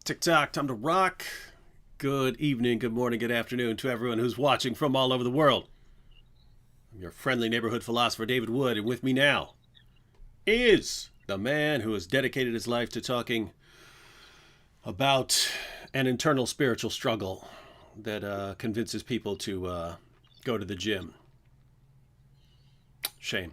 TikTok, time to rock. Good evening, good morning, good afternoon to everyone who's watching from all over the world. I'm your friendly neighborhood philosopher, David Wood, and with me now is the man who has dedicated his life to talking about an internal spiritual struggle that convinces people to go to the gym. Shame.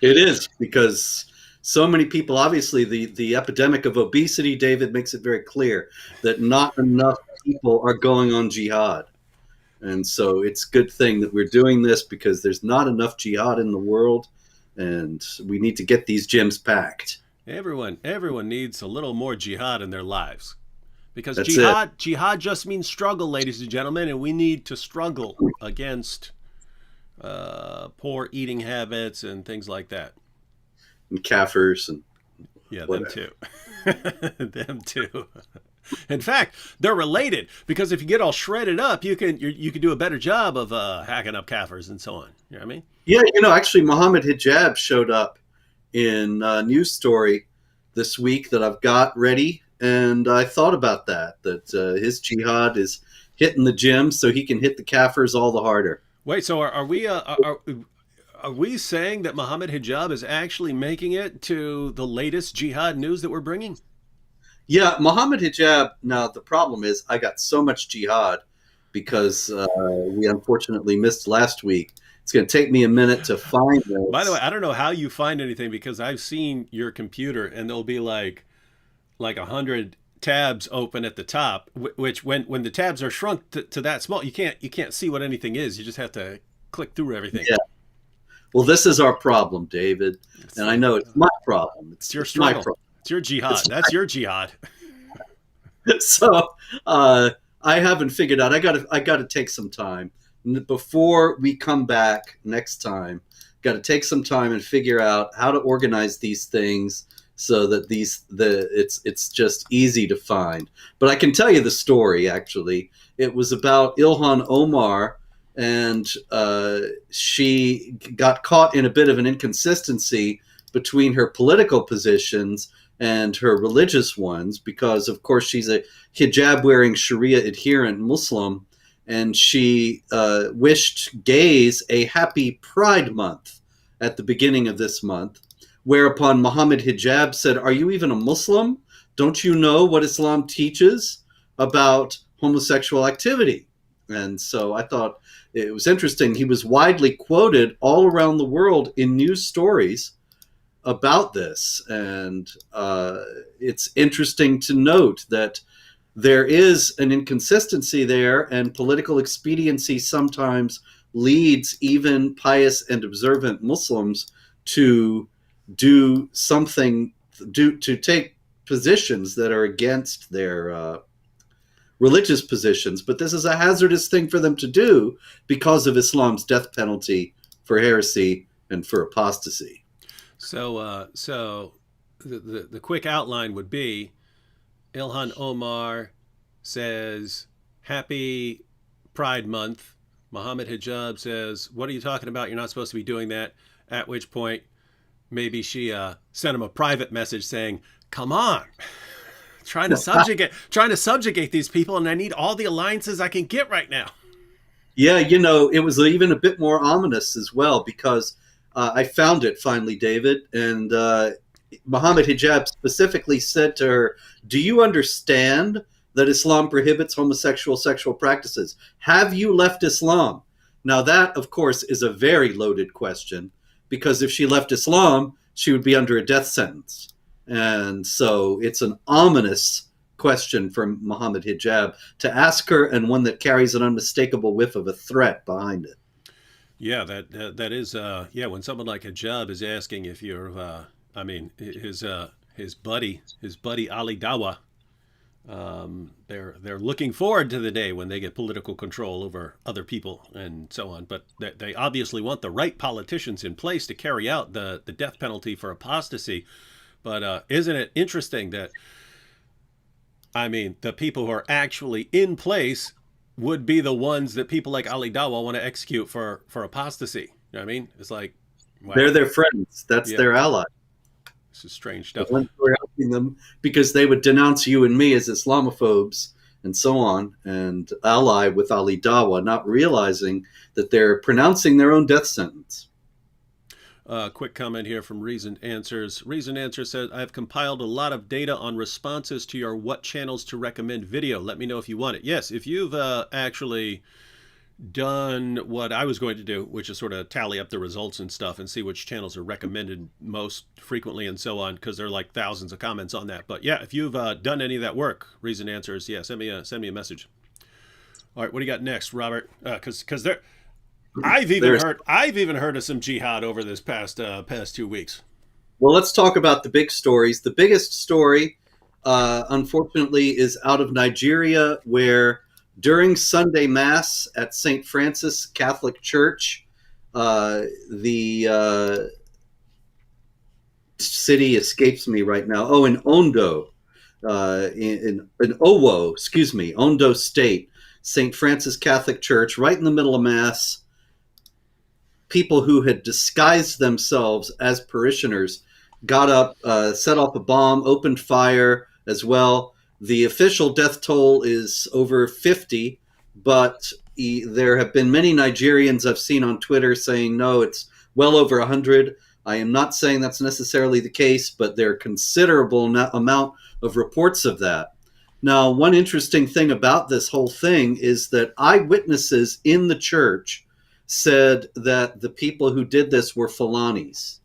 It is, because so many people, obviously the epidemic of obesity, David, makes it very clear that not enough people are going on jihad. And so it's a good thing that we're doing this, because there's not enough jihad in the world, and we need to get these gyms packed. Everyone needs a little more jihad in their lives. Because That's jihad just means struggle, ladies and gentlemen, and we need to struggle against poor eating habits and things like that. And kafirs and Yeah, whatever. them too. Them too. In fact, they're related, because if you get all shredded up, you can do a better job of hacking up kafirs and so on. You know what I mean? Yeah, actually, Mohammed Hijab showed up in a news story this week that I've got ready, and I thought about that his jihad is hitting the gym so he can hit the kafirs all the harder. Wait, so are we saying that Mohammed Hijab is actually making it to the latest jihad news that we're bringing? Yeah, Mohammed Hijab. Now, the problem is I got so much jihad because we unfortunately missed last week. It's going to take me a minute to find this. By the way, I don't know how you find anything, because I've seen your computer and there'll be like 100 tabs open at the top, which when the tabs are shrunk to that small, you can't see what anything is. You just have to click through everything. Yeah. Well, this is our problem, David, and I know it's my problem. It's your my struggle. problem. It's your jihad. That's your jihad. So I haven't figured out. I got to take some time before we come back next time. Got to take some time and figure out how to organize these things so that it's just easy to find. But I can tell you the story. Actually, it was about Ilhan Omar, and she got caught in a bit of an inconsistency between her political positions and her religious ones, because of course she's a hijab wearing Sharia adherent Muslim, and she wished gays a happy Pride Month at the beginning of this month, whereupon Mohammed Hijab said, "Are you even a Muslim? Don't you know what Islam teaches about homosexual activity?" And so I thought it was interesting. He was widely quoted all around the world in news stories about this. And it's interesting to note that there is an inconsistency there, and political expediency sometimes leads even pious and observant Muslims to do something, to take positions that are against their religious positions. But this is a hazardous thing for them to do because of Islam's death penalty for heresy and for apostasy. So the quick outline would be: Ilhan Omar says, "Happy Pride Month." Mohammed Hijab says, "What are you talking about? You're not supposed to be doing that." At which point, maybe she sent him a private message saying, "Come on, trying to subjugate these people, and I need all the alliances I can get right now." Yeah, it was even a bit more ominous as well, because I found it finally, David, and Mohammed Hijab specifically said to her, "Do you understand that Islam prohibits homosexual sexual practices? Have you left Islam?" Now that, of course, is a very loaded question, because if she left Islam, she would be under a death sentence. And so it's an ominous question from Mohammed Hijab to ask her, and one that carries an unmistakable whiff of a threat behind it. Yeah, that is when someone like Hijab is asking if you're his buddy Ali Dawa, they're looking forward to the day when they get political control over other people and so on. But they obviously want the right politicians in place to carry out the death penalty for apostasy. But isn't it interesting that, the people who are actually in place would be the ones that people like Ali Dawa want to execute for apostasy? You know what I mean? It's like, wow. They're their friends. That's their ally. This is strange The stuff. ones who are helping them because they would denounce you and me as Islamophobes and so on, and ally with Ali Dawa, not realizing that they're pronouncing their own death sentence. Quick comment here from Reasoned Answers. Reasoned Answer says, I've compiled a lot of data on responses to your what channels to recommend video. Let me know if you want it. Yes, if you've actually done what I was going to do, which is sort of tally up the results and stuff and see which channels are recommended most frequently and so on, because there are like thousands of comments on that. But yeah, if you've done any of that work, Reasoned Answers, yeah, send me a message. All right, what do you got next, Robert? Because there, I've even heard of some jihad over this past 2 weeks. Well, let's talk about the big stories. The biggest story, unfortunately, is out of Nigeria, where during Sunday Mass at St. Francis Catholic Church, the city escapes me right now. Oh, in Ondo, in Owo, excuse me, Ondo State, St. Francis Catholic Church, right in the middle of Mass, people who had disguised themselves as parishioners got up, set off a bomb, opened fire as well. The official death toll is over 50, but there have been many Nigerians I've seen on Twitter saying, no, it's well over 100. I am not saying that's necessarily the case, but there are considerable amount of reports of that. Now, one interesting thing about this whole thing is that eyewitnesses in the church said that the people who did this were Fulanis.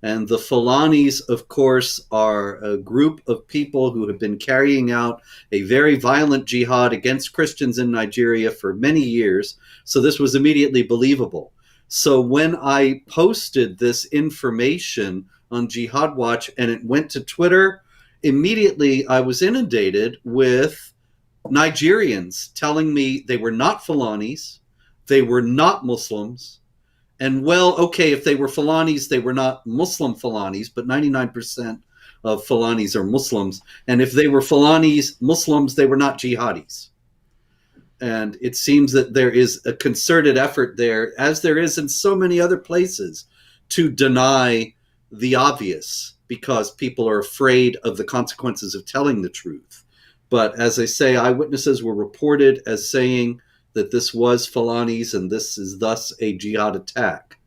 And the Fulanis, of course, are a group of people who have been carrying out a very violent jihad against Christians in Nigeria for many years. So this was immediately believable. So when I posted this information on Jihad Watch and it went to Twitter, immediately I was inundated with Nigerians telling me they were not Fulanis, they were not Muslims. And well, okay, if they were Fulanis, they were not Muslim Fulanis, but 99% of Fulanis are Muslims. And if they were Fulanis, Muslims, they were not jihadis. And it seems that there is a concerted effort there, as there is in so many other places, to deny the obvious because people are afraid of the consequences of telling the truth. But as I say, eyewitnesses were reported as saying that this was Fulanis and this is thus a jihad attack.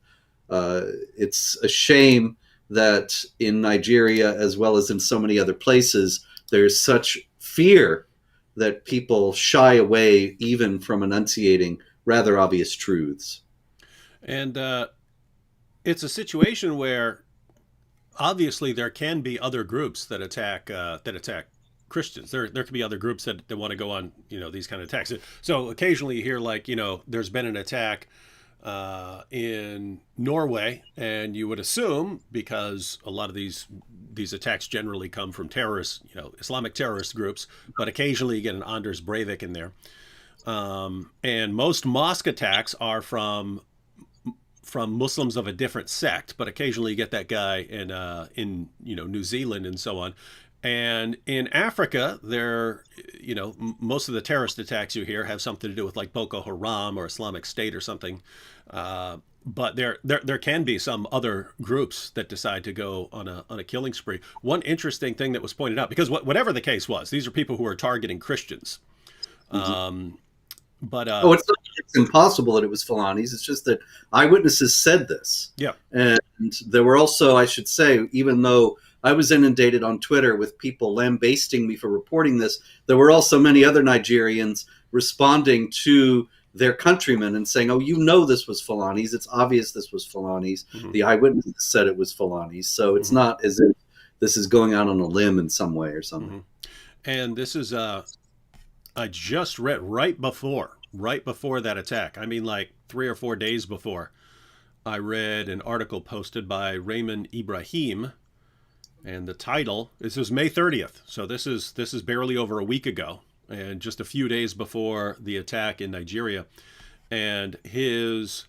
It's a shame that in Nigeria, as well as in so many other places, there's such fear that people shy away even from enunciating rather obvious truths. And it's a situation where obviously there can be other groups that attack Christians. There could be other groups that want to go on, these kind of attacks. So occasionally you hear like, there's been an attack in Norway, and you would assume, because a lot of these attacks generally come from terrorists, Islamic terrorist groups, but occasionally you get an Anders Breivik in there. And most mosque attacks are from Muslims of a different sect, but occasionally you get that guy in New Zealand and so on. And in Africa, most of the terrorist attacks you hear have something to do with like Boko Haram or Islamic State or something. But there can be some other groups that decide to go on a killing spree. One interesting thing that was pointed out, because whatever the case was, these are people who are targeting Christians. It's impossible that it was Fulanis. It's just that eyewitnesses said this. Yeah. And there were also, I should say, even though I was inundated on Twitter with people lambasting me for reporting this, there were also many other Nigerians responding to their countrymen and saying, oh, this was Fulanis. It's obvious this was Fulanis. Mm-hmm. The eyewitnesses said it was Fulanis. So it's not as if this is going out on a limb in some way or something. Mm-hmm. And this is, I just read right before that attack. I mean, like 3 or 4 days before, I read an article posted by Raymond Ibrahim, and the title, this is May 30th. So this is barely over a week ago, and just a few days before the attack in Nigeria. And his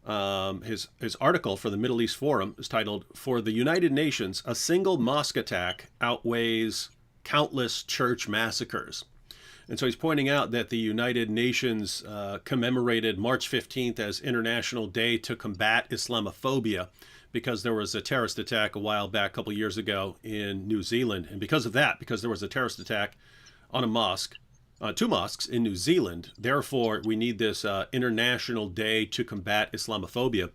article for the Middle East Forum is titled, "For the United Nations, a single mosque attack outweighs countless church massacres." And so he's pointing out that the United Nations commemorated March 15th as International Day to Combat Islamophobia, because there was a terrorist attack a while back, a couple of years ago in New Zealand. And because of that, because there was a terrorist attack on a mosque, two mosques in New Zealand, therefore we need this international day to combat Islamophobia.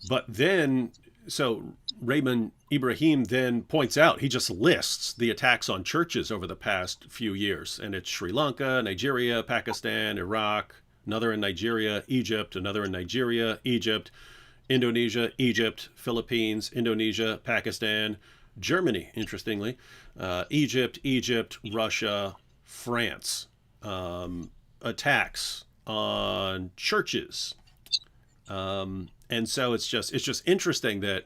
But then, so Raymond Ibrahim then points out, he just lists the attacks on churches over the past few years. And it's Sri Lanka, Nigeria, Pakistan, Iraq, another in Nigeria, Egypt, another in Nigeria, Egypt, Indonesia, Egypt, Philippines, Indonesia, Pakistan, Germany, interestingly, Egypt, Russia, France. Attacks on churches. And so it's just interesting that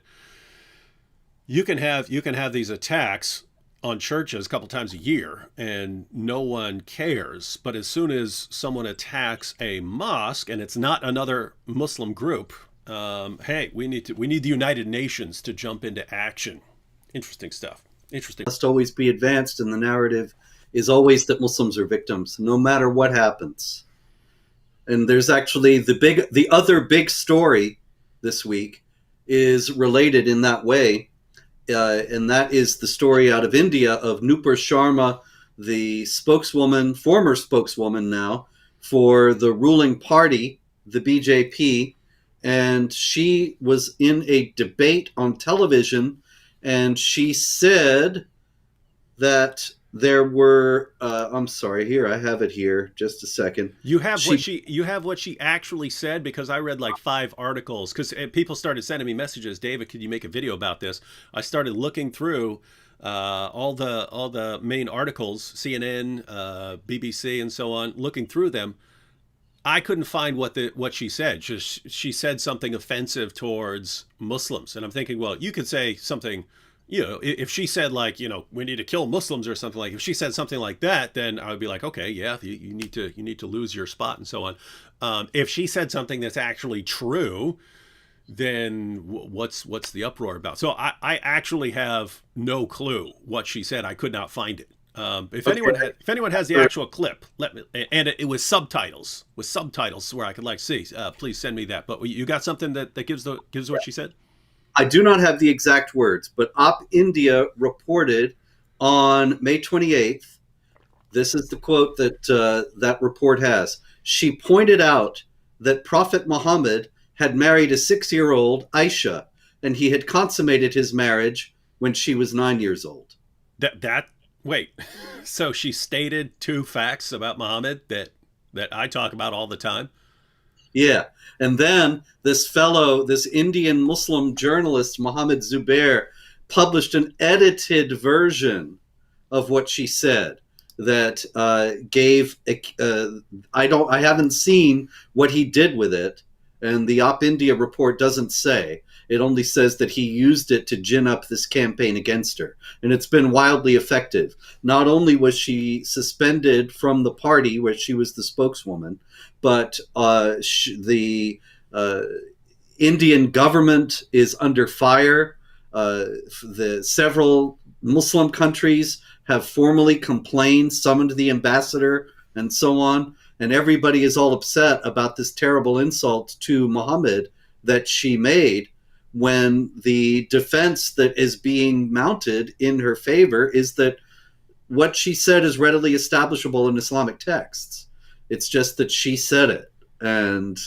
you can have these attacks on churches a couple times a year and no one cares, but as soon as someone attacks a mosque and it's not another Muslim group, hey, we need the United Nations to jump into action. Interesting stuff. Interesting. Must always be advanced, and the narrative is always that Muslims are victims, no matter what happens. And there's actually the other big story this week is related in that way, and that is the story out of India of Nupur Sharma, the former spokeswoman now for the ruling party, the BJP, and she was in a debate on television, and she said that there were I'm sorry, here I have it here, just a second. You have what she actually said, because I read like 5 articles, because people started sending me messages, David, could you make a video about this? I started looking through all the main articles, CNN, BBC, and so on, looking through them. I couldn't find what she said. She said something offensive towards Muslims, and I'm thinking, well, you could say something. If she said, like, we need to kill Muslims or something, like, if she said something like that, then I would be like, okay, yeah, you need to lose your spot and so on. If she said something that's actually true, then what's the uproar about? So I actually have no clue what she said. I could not find it. If anyone has the actual clip, let me. And it was subtitles, where I could see. Please send me that. But you got something that gives what she said? I do not have the exact words, but Op India reported on May 28th. This is the quote that that report has. She pointed out that Prophet Muhammad had married a 6-year-old Aisha, and he had consummated his marriage when she was 9 years old. Wait. So she stated 2 facts about Muhammad that I talk about all the time? Yeah. And then this Indian Muslim journalist, Mohammed Zubair, published an edited version of what she said that I haven't seen what he did with it. And the Op India report doesn't say. It only says that he used it to gin up this campaign against her. And it's been wildly effective. Not only was she suspended from the party where she was the spokeswoman, but the Indian government is under fire. The several Muslim countries have formally complained, summoned the ambassador, and so on. And everybody is all upset about this terrible insult to Muhammad that she made, when the defense that is being mounted in her favor is that what she said is readily establishable in Islamic texts. It's just that she said it. And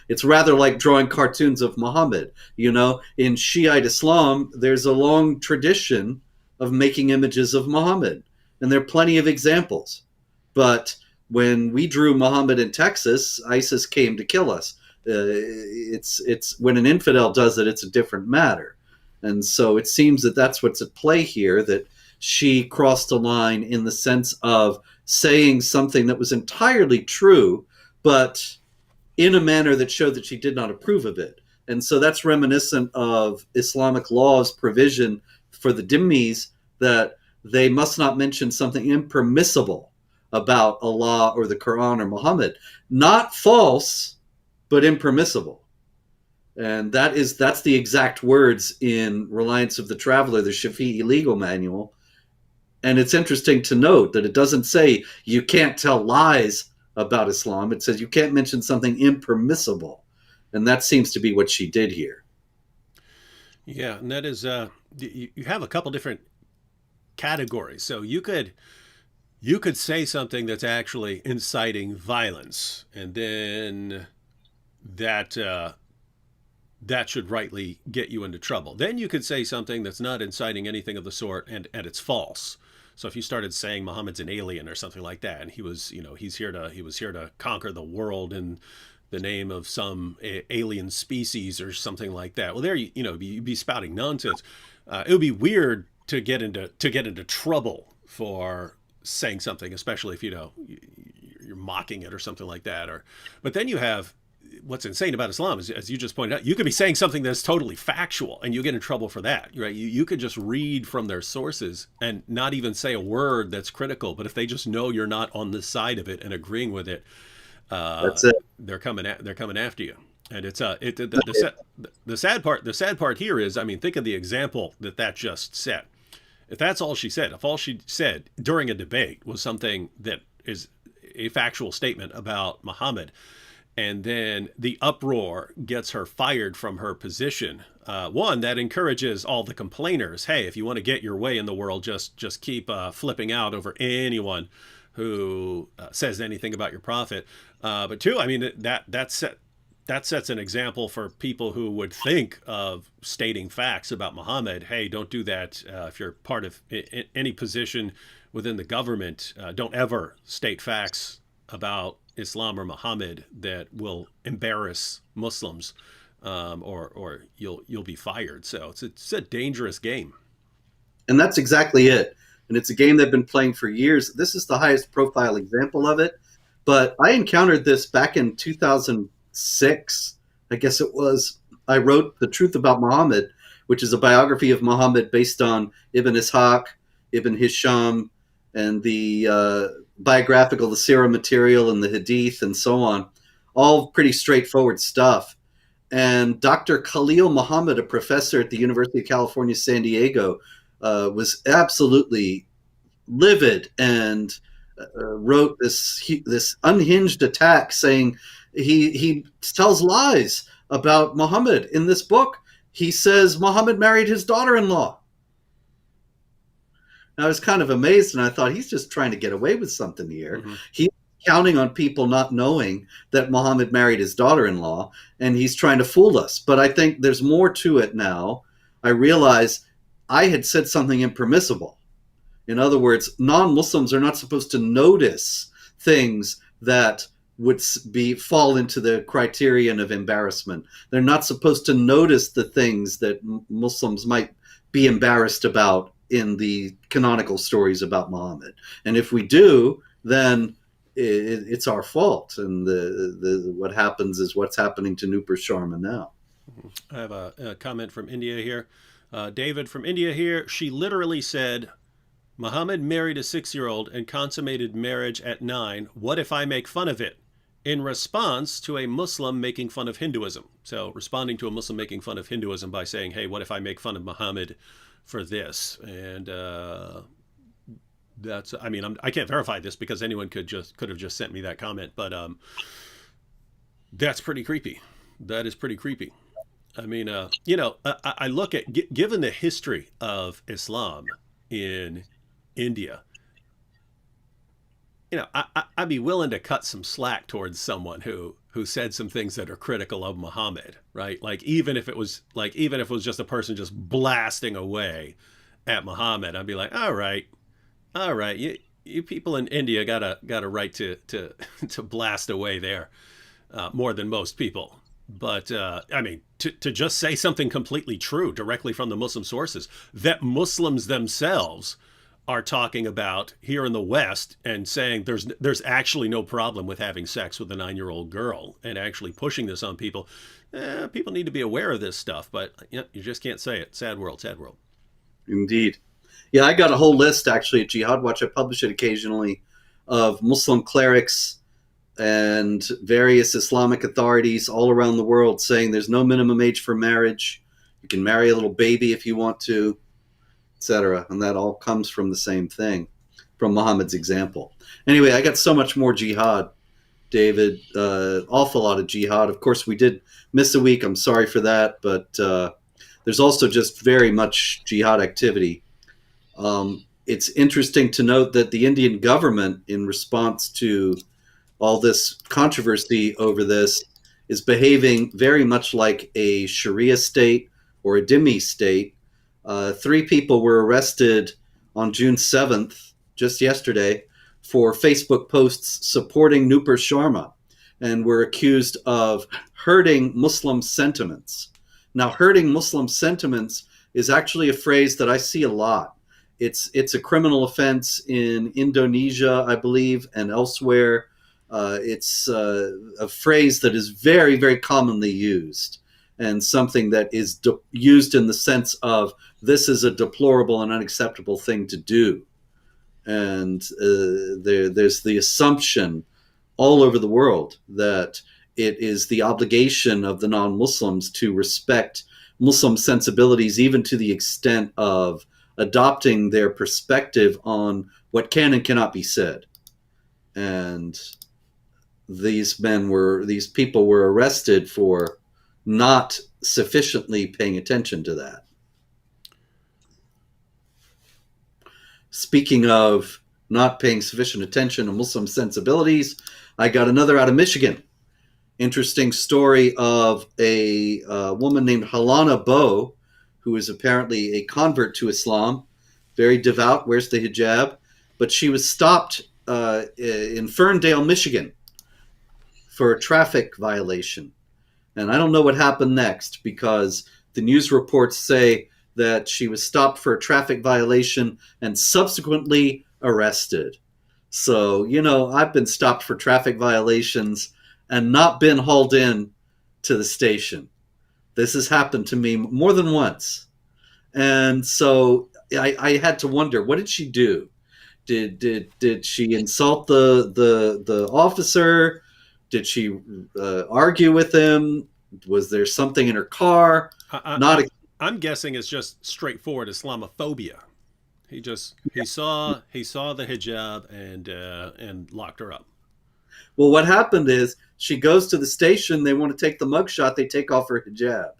it's rather like drawing cartoons of Muhammad. In Shiite Islam, there's a long tradition of making images of Muhammad. And there are plenty of examples. But when we drew Muhammad in Texas, ISIS came to kill us. It's when an infidel does it, it's a different matter. And so it seems that that's what's at play here, that she crossed a line in the sense of saying something that was entirely true, but in a manner that showed that she did not approve of it. And so that's reminiscent of Islamic law's provision for the dhimmis, that they must not mention something impermissible about Allah or the Quran or Muhammad. Not false, but impermissible. And that's the exact words in Reliance of the Traveler, the Shafi'i legal manual. And it's interesting to note that it doesn't say you can't tell lies about Islam. It says you can't mention something impermissible. And that seems to be what she did here. Yeah, and that is you have a couple different categories. So you could say something that's actually inciting violence, and then that that should rightly get you into trouble. Then you could say something that's not inciting anything of the sort, and it's false. So if you started saying Muhammad's an alien or something like that, and he was, he was here to conquer the world in the name of some alien species or something like that. Well, there you'd be spouting nonsense. It would be weird to get into trouble for saying something, especially if you're mocking it or something like that. But then you have what's insane about Islam is, as you just pointed out, you could be saying something that's totally factual and you get in trouble for that, right? You could just read from their sources and not even say a word that's critical. But if they just know you're not on the side of it and agreeing with it, That's it. they're coming after you. And it's the sad part here is, I mean, think of the example that just set. If that's all she said, if all she said during a debate was something that is a factual statement about Muhammad, and then the uproar gets her fired from her position. One, that encourages all the complainers. Hey, if you want to get your way in the world, just keep flipping out over anyone who says anything about your prophet. But two, I mean that sets an example for people who would think of stating facts about Muhammad. Hey, don't do that. If you're part of any position within the government, don't ever state facts about Islam or Muhammad that will embarrass Muslims, or you'll be fired. So it's a dangerous game. And that's exactly it. And it's a game they've been playing for years. This is the highest profile example of it. But I encountered this back in 2006. I guess it was. I wrote The Truth About Muhammad, which is a biography of Muhammad based on Ibn Ishaq, Ibn Hisham, and the biographical, the Sirah material, and the Hadith, and so on. All pretty straightforward stuff. And Dr. Khalil Muhammad, a professor at the University of California, San Diego, was absolutely livid and wrote this unhinged attack, saying he tells lies about Muhammad in this book. He says Muhammad married his daughter-in-law. And I was kind of amazed, and I thought, he's just trying to get away with something here. Mm-hmm. He's counting on people not knowing that Muhammad married his daughter-in-law, and he's trying to fool us. But I think there's more to it now. I realize I had said something impermissible. In other words, non-Muslims are not supposed to notice things that would fall into the criterion of embarrassment. They're not supposed to notice the things that Muslims might be embarrassed about in the canonical stories about Muhammad. And if we do, then it's our fault. And what happens is what's happening to Nupur Sharma now. I have a comment from India here. David from India here. She literally said, Muhammad married a 6-year-old and consummated marriage at 9. What if I make fun of it? In response to a Muslim making fun of Hinduism. So responding to a Muslim making fun of Hinduism by saying, hey, what if I make fun of Muhammad for this? And that's, I mean, I can't verify this because anyone could have just sent me that comment, but that's pretty creepy. That is pretty creepy. I mean, I look at, given the history of Islam in India, I'd be willing to cut some slack towards someone who said some things that are critical of Muhammad, right? Like even if it was just a person just blasting away at Muhammad, I'd be like, all right, you people in India got a right to to blast away there more than most people. But I mean, to just say something completely true directly from the Muslim sources that Muslims themselves are talking about here in the West and saying there's actually no problem with having sex with a 9-year-old girl and actually pushing this on people. People need to be aware of this stuff, but you just can't say it. Sad world, sad world. Indeed. Yeah, I got a whole list actually at Jihad Watch. I publish it occasionally of Muslim clerics and various Islamic authorities all around the world saying there's no minimum age for marriage. You can marry a little baby if you want to, etc. And that all comes from the same thing, from Muhammad's example. Anyway, I got so much more jihad, David. Awful lot of jihad. Of course, we did miss a week. I'm sorry for that, but there's also just very much jihad activity. It's interesting to note that the Indian government, in response to all this controversy over this, is behaving very much like a Sharia state or a dhimmi state. 3 people were arrested on June 7th, just yesterday, for Facebook posts supporting Nupur Sharma, and were accused of hurting Muslim sentiments. Now, hurting Muslim sentiments is actually a phrase that I see a lot. It's a criminal offense in Indonesia, I believe, and elsewhere. It's a phrase that is very, very commonly used, and something that is used in the sense of this is a deplorable and unacceptable thing to do. And there's the assumption all over the world that it is the obligation of the non-Muslims to respect Muslim sensibilities, even to the extent of adopting their perspective on what can and cannot be said. And these people were arrested for not sufficiently paying attention to that. Speaking of not paying sufficient attention to Muslim sensibilities, I got another out of Michigan. Interesting story of a woman named Halana Bow, who is apparently a convert to Islam, very devout, wears the hijab, but she was stopped in Ferndale, Michigan, for a traffic violation. And I don't know what happened next, because the news reports say that she was stopped for a traffic violation and subsequently arrested. So, I've been stopped for traffic violations and not been hauled in to the station. This has happened to me more than once. And so I had to wonder, what did she do? Did she insult the officer? Did she argue with him? Was there something in her car? I'm guessing it's just straightforward Islamophobia. He saw the hijab and locked her up. Well, what happened is she goes to the station. They want to take the mugshot. They take off her hijab.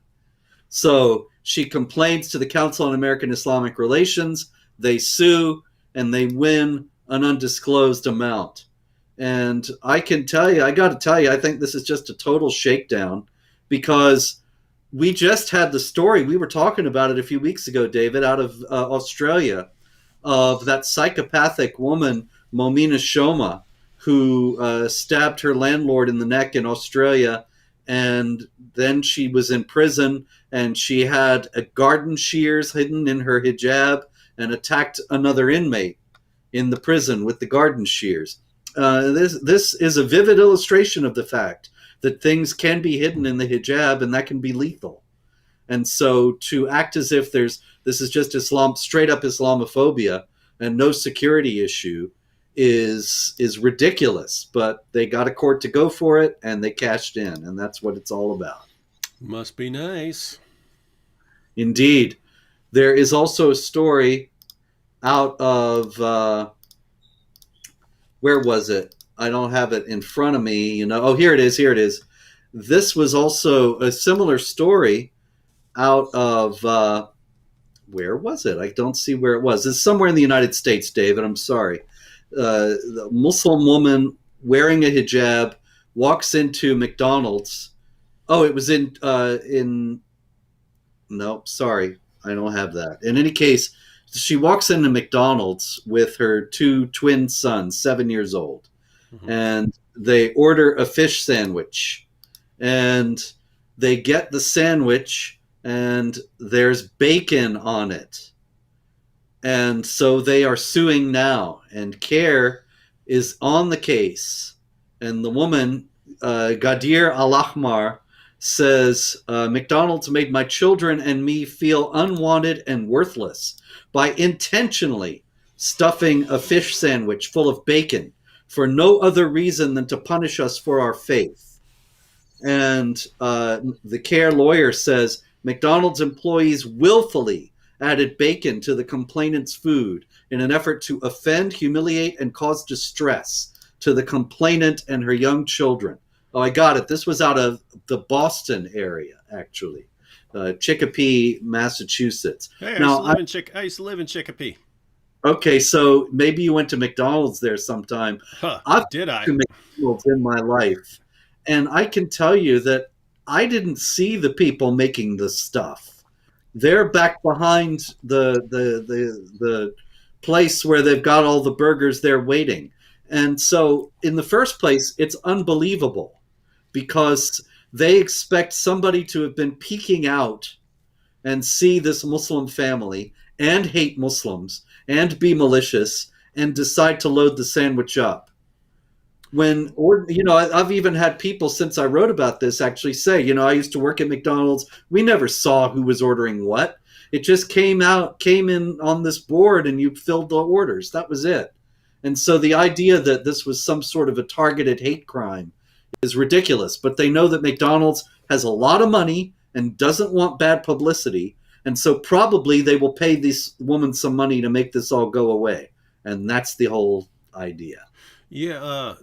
So she complains to the Council on American Islamic Relations. They sue, and they win an undisclosed amount. And I got to tell you, I think this is just a total shakedown, because we just had the story. We were talking about it a few weeks ago, David, out of Australia, of that psychopathic woman, Momina Shoma, who stabbed her landlord in the neck in Australia. And then she was in prison, and she had a garden shears hidden in her hijab and attacked another inmate in the prison with the garden shears. This is a vivid illustration of the fact that things can be hidden in the hijab, and that can be lethal. And so to act as if this is just straight up Islamophobia and no security issue is ridiculous. But they got a court to go for it, and they cashed in, and that's what it's all about. Must be nice. Indeed. There is also a story out of where was it? I don't have it in front of me. Oh, here it is. This was also a similar story out of where was it? I don't see where it was. It's somewhere in the United States, David. I'm sorry. The Muslim woman wearing a hijab walks into McDonald's. Oh, it was no, sorry. I don't have that. In any case, she walks into McDonald's with her 2 twin sons, 7 years old. Mm-hmm. And they order a fish sandwich. And they get the sandwich, and there's bacon on it. And so they are suing now. And CARE is on the case. And the woman, Gadir Al-Ahmar, says, McDonald's made my children and me feel unwanted and worthless by intentionally stuffing a fish sandwich full of bacon for no other reason than to punish us for our faith. And the CARE lawyer says McDonald's employees willfully added bacon to the complainant's food in an effort to offend, humiliate, and cause distress to the complainant and her young children. Oh, I got it. This was out of the Boston area, actually. Chicopee, Massachusetts. Hey, Now, I used to live in Chicopee. okay, so maybe you went to McDonald's there sometime. Huh? I've Did I? been to McDonald's in my life, and I can tell you that I didn't see the people making the stuff. They're back behind the place where they've got all the burgers there waiting. And so in the first place, it's unbelievable because they expect somebody to have been peeking out and see this Muslim family and hate Muslims and be malicious and decide to load the sandwich up. When, or, I've even had people since I wrote about this actually say, I used to work at McDonald's. We never saw who was ordering what. It just came in on this board and you filled the orders. That was it. And so the idea that this was some sort of a targeted hate crime is ridiculous. But they know that McDonald's has a lot of money and doesn't want bad publicity. And so probably they will pay this woman some money to make this all go away. And that's the whole idea. Yeah,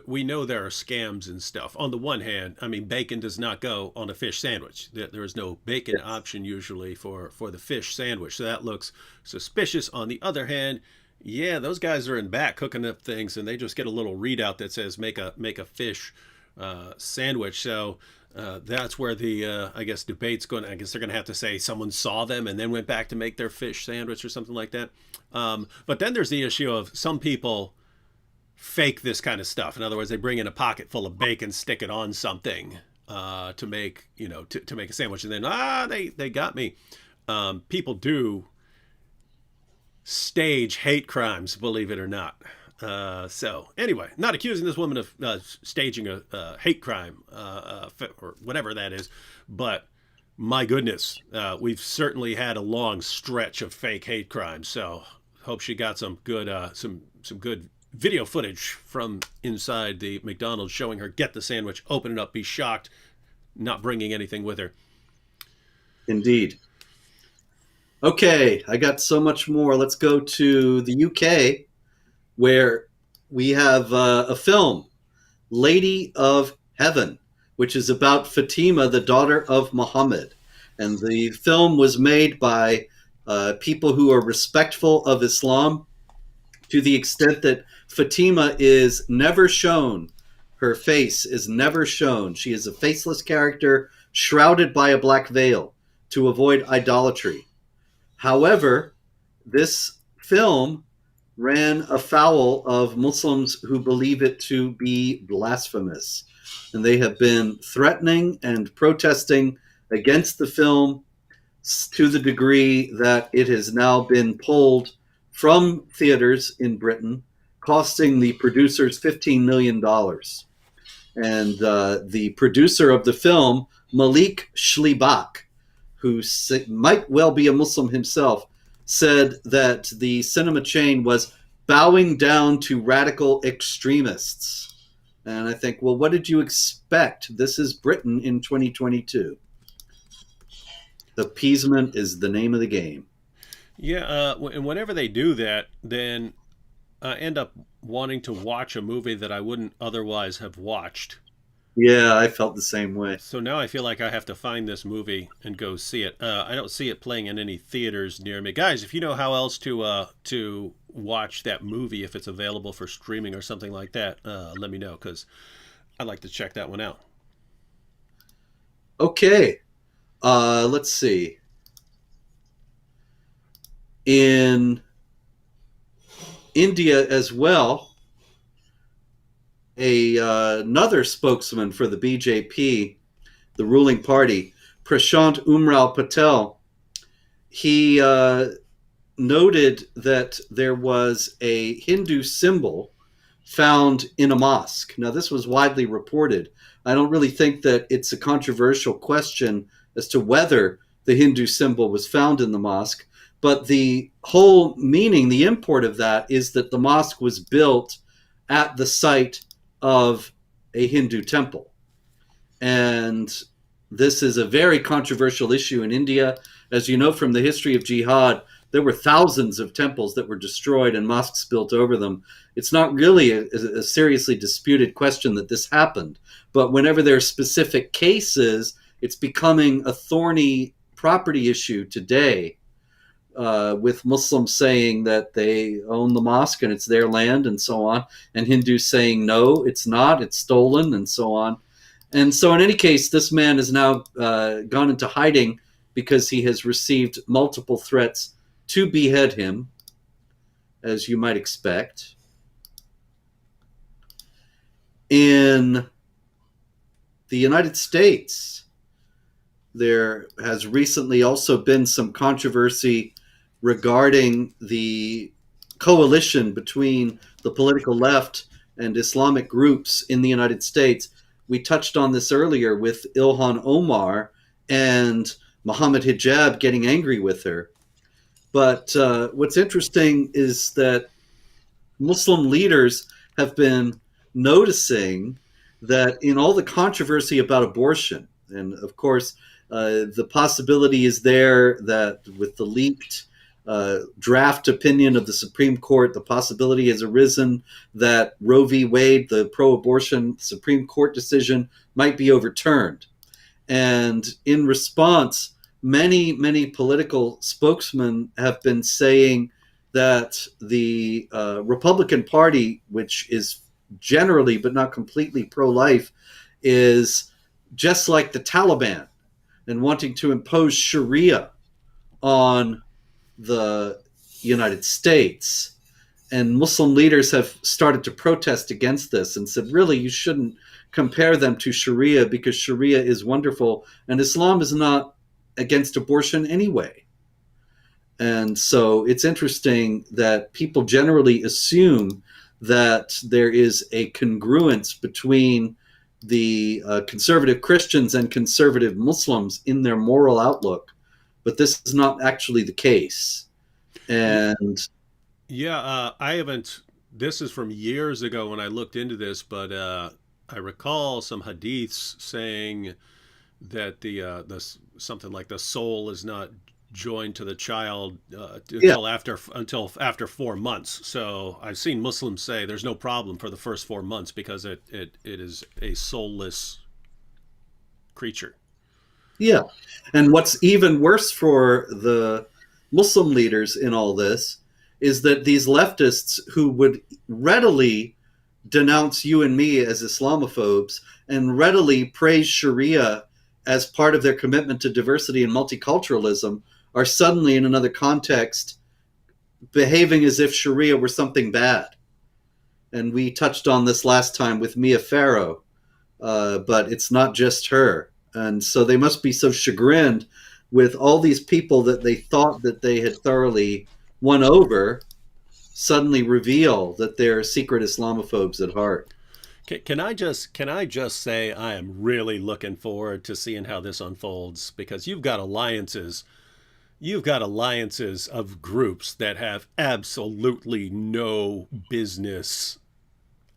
we know there are scams and stuff. On the one hand, I mean, bacon does not go on a fish sandwich. There is no bacon Yes. option usually for the fish sandwich, so that looks suspicious. On the other hand, yeah, those guys are in back cooking up things, and they just get a little readout that says make a fish sandwich. So that's where the I guess debate's going. I guess they're going to have to say someone saw them and then went back to make their fish sandwich or something like that. But then there's the issue of some people fake this kind of stuff. In other words, they bring in a pocket full of bacon, stick it on something to make to make a sandwich, and then they got me. People do stage hate crimes, believe it or not. So anyway, not accusing this woman of staging a hate crime or whatever that is, but my goodness, we've certainly had a long stretch of fake hate crimes. So hope she got some good some good video footage from inside the McDonald's showing her get the sandwich, open it up, be shocked, not bringing anything with her. Indeed. Okay, I got so much more. Let's go to the UK, where we have a film, Lady of Heaven, which is about Fatima, the daughter of Muhammad. And the film was made by people who are respectful of Islam, to the extent that Fatima is never shown. Her face is never shown. She is a faceless character shrouded by a black veil to avoid idolatry. However, this film ran afoul of Muslims who believe it to be blasphemous. And they have been threatening and protesting against the film to the degree that it has now been pulled from theaters in Britain, costing the producers $15 million. And the producer of the film, Malik Schlibach, who might well be a Muslim himself, said that the cinema chain was bowing down to radical extremists. And I think, well, what did you expect? This is Britain in 2022. Appeasement is the name of the game. Yeah, and whenever they do that, then I end up wanting to watch a movie that I wouldn't otherwise have watched. Yeah, I felt the same way. So now I feel like I have to find this movie and go see it. I don't see it playing in any theaters near me, guys. If you know how else to watch that movie, if it's available for streaming or something like that, let me know because I'd like to check that one out. Okay, let's see. In India as well, another spokesman for the BJP, the ruling party, Prashant Umrao Patel, he noted that there was a Hindu symbol found in a mosque. Now, this was widely reported. I don't really think that it's a controversial question as to whether the Hindu symbol was found in the mosque, but the whole meaning, the import of that is that the mosque was built at the site of a Hindu temple. And this is a very controversial issue in India. As you know from the history of Jihad, there were thousands of temples that were destroyed and mosques built over them. It's not really a seriously disputed question that this happened. But whenever there are specific cases, it's becoming a thorny property issue today, with Muslims saying that they own the mosque and it's their land and so on, and Hindus saying no, it's not, it's stolen and so on. And so, in any case, this man has now gone into hiding because he has received multiple threats to behead him, as you might expect. In the United States, there has recently also been some controversy regarding the coalition between the political left and Islamic groups in the United States. We touched on this earlier with Ilhan Omar and Mohammed Hijab getting angry with her. But what's interesting is that Muslim leaders have been noticing that in all the controversy about abortion, and of course, the possibility is there that with the leaked draft opinion of the Supreme Court, the possibility has arisen that Roe v. Wade, the pro abortion Supreme Court decision, might be overturned. And in response, many political spokesmen have been saying that the Republican Party, which is generally but not completely pro-life, is just like the Taliban and wanting to impose Sharia on the United States. And Muslim leaders have started to protest against this and said, really, you shouldn't compare them to Sharia because Sharia is wonderful and Islam is not against abortion anyway. And so it's interesting that people generally assume that there is a congruence between the conservative Christians and conservative Muslims in their moral outlook, but this is not actually the case. And Yeah, I haven't. This is from years ago when I looked into this, but I recall some hadiths saying that the something like the soul is not joined to the child yeah, until after 4 months. So I've seen Muslims say there's no problem for the first 4 months because it is a soulless creature. yeah. And what's even worse for the Muslim leaders in all this is that these leftists who would readily denounce you and me as Islamophobes and readily praise Sharia as part of their commitment to diversity and multiculturalism are suddenly in another context behaving as if Sharia were something bad. And we touched on this last time with Mia Farrow, but it's not just her. And so they must be so chagrined with all these people that they thought that they had thoroughly won over suddenly reveal that they're secret Islamophobes at heart. Can I just say I am really looking forward to seeing how this unfolds because you've got alliances of groups that have absolutely no business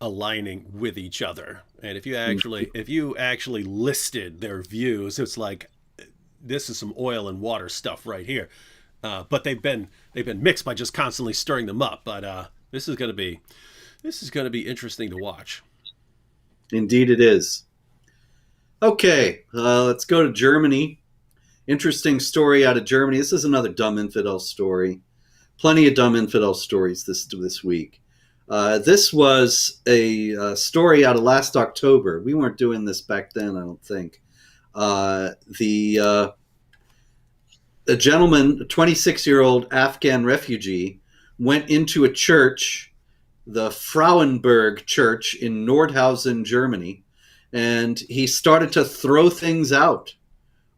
aligning with each other. And if you actually listed their views, it's like this is some oil and water stuff right here. But they've been mixed by just constantly stirring them up. But this is gonna be interesting to watch. Indeed, it is. Okay, let's go to Germany. Interesting story out of Germany. This is another dumb infidel story. Plenty of dumb infidel stories this week. This was a story out of last October. We weren't doing this back then, I don't think. A gentleman, a 26-year-old Afghan refugee, went into a church, the Frauenberg Church in Nordhausen, Germany, and he started to throw things out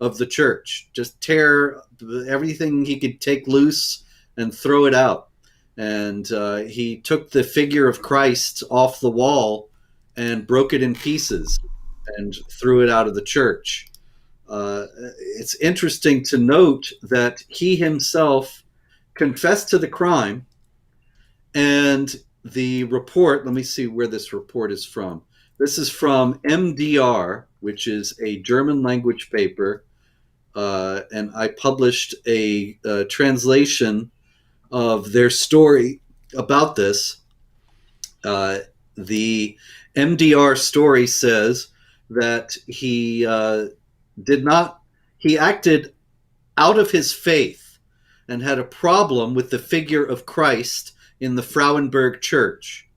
of the church, just tear everything he could take loose and throw it out. And he took the figure of Christ off the wall and broke it in pieces and threw it out of the church. It's interesting to note that he himself confessed to the crime, and the report, let me see where this report is from. This is from MDR, which is a German language paper, and I published a translation of their story about this. The MDR story says that he did not, he acted out of his faith and had a problem with the figure of Christ in the Frauenberg church.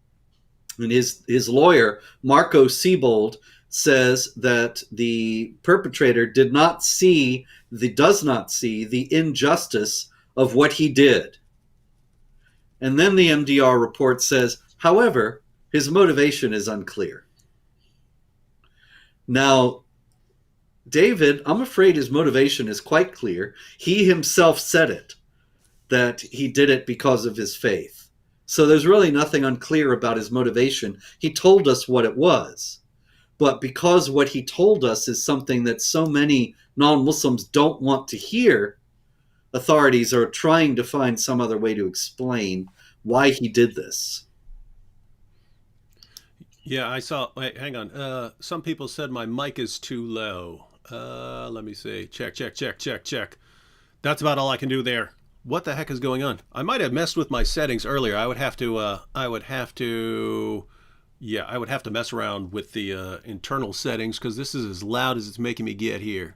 And his lawyer, Marco Siebold, says that the perpetrator does not see the injustice of what he did. And then the MDR report says, however, his motivation is unclear. Now, David, I'm afraid his motivation is quite clear. He himself said it, that he did it because of his faith. So there's really nothing unclear about his motivation. He told us what it was. But because what he told us is something that so many non-Muslims don't want to hear, authorities are trying to find some other way to explain why he did this. Yeah, I saw. Wait, hang on. Some people said my mic is too low. Let me see. Check, check, check, check, check. That's about all I can do there. What the heck is going on? I might have messed with my settings earlier. I would have to. Yeah, I would have to mess around with the internal settings because this is as loud as it's making me get here.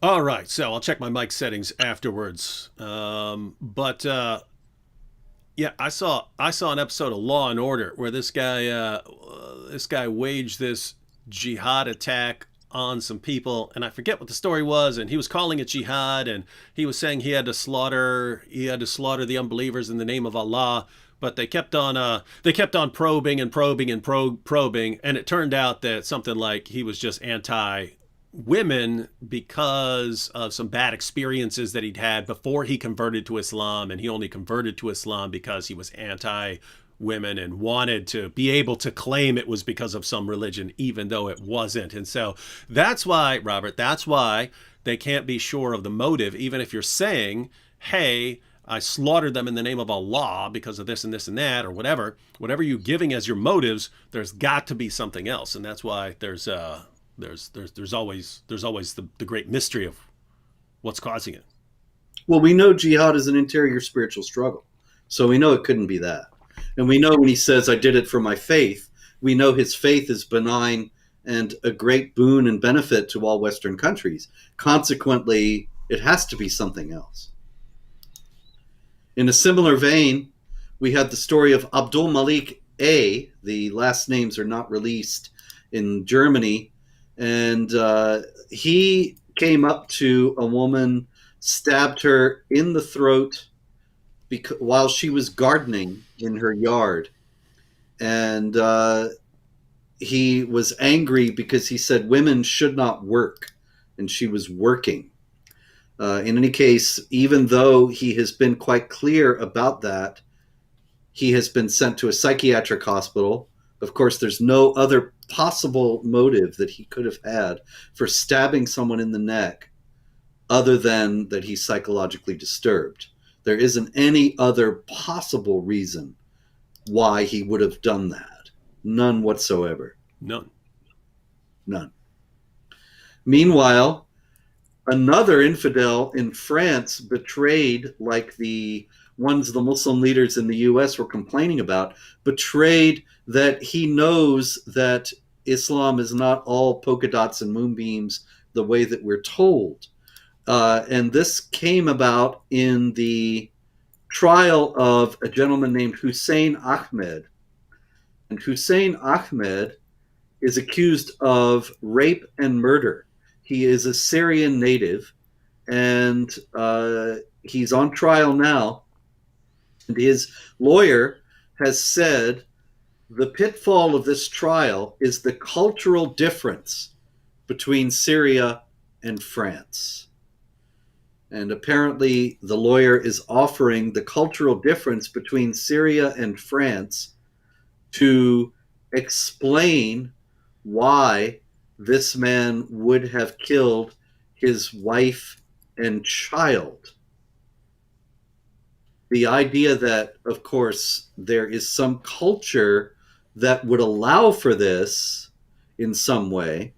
All right, so I'll check my mic settings afterwards. But yeah, I saw an episode of Law and Order where this guy waged this jihad attack on some people, and I forget what the story was, and he was calling it jihad, and he was saying he had to slaughter the unbelievers in the name of Allah. But they kept on probing and probing and probing, and it turned out that something like he was just anti women because of some bad experiences that he'd had before he converted to Islam, and he only converted to Islam because he was anti women and wanted to be able to claim it was because of some religion even though it wasn't. And so that's why, Robert, that's why they can't be sure of the motive, even if you're saying, hey, I slaughtered them in the name of Allah because of this and this and that, or whatever you're giving as your motives, there's got to be something else. And that's why there's always the great mystery of what's causing it. Well, we know jihad is an interior spiritual struggle, so we know it couldn't be that. And we know when he says, I did it for my faith, we know his faith is benign and a great boon and benefit to all Western countries. Consequently, it has to be something else. In a similar vein, we had the story of Abdul Malik A. The last names are not released in Germany. And he came up to a woman, stabbed her in the throat while she was gardening in her yard. And he was angry because he said women should not work, and she was working. In any case, even though he has been quite clear about that, he has been sent to a psychiatric hospital. Of course, there's no other possible motive that he could have had for stabbing someone in the neck other than that he's psychologically disturbed. There isn't any other possible reason why he would have done that. None whatsoever. None. None. Meanwhile, another infidel in France betrayed, like the ones the Muslim leaders in the US were complaining about, betrayed that he knows that Islam is not all polka dots and moonbeams the way that we're told. And this came about in the trial of a gentleman named Hussein Ahmed. And Hussein Ahmed is accused of rape and murder. He is a Syrian native, and he's on trial now. And his lawyer has said the pitfall of this trial is the cultural difference between Syria and France. And apparently the lawyer is offering the cultural difference between Syria and France to explain why this man would have killed his wife and child. The idea that, of course, there is some culture that would allow for this in some way,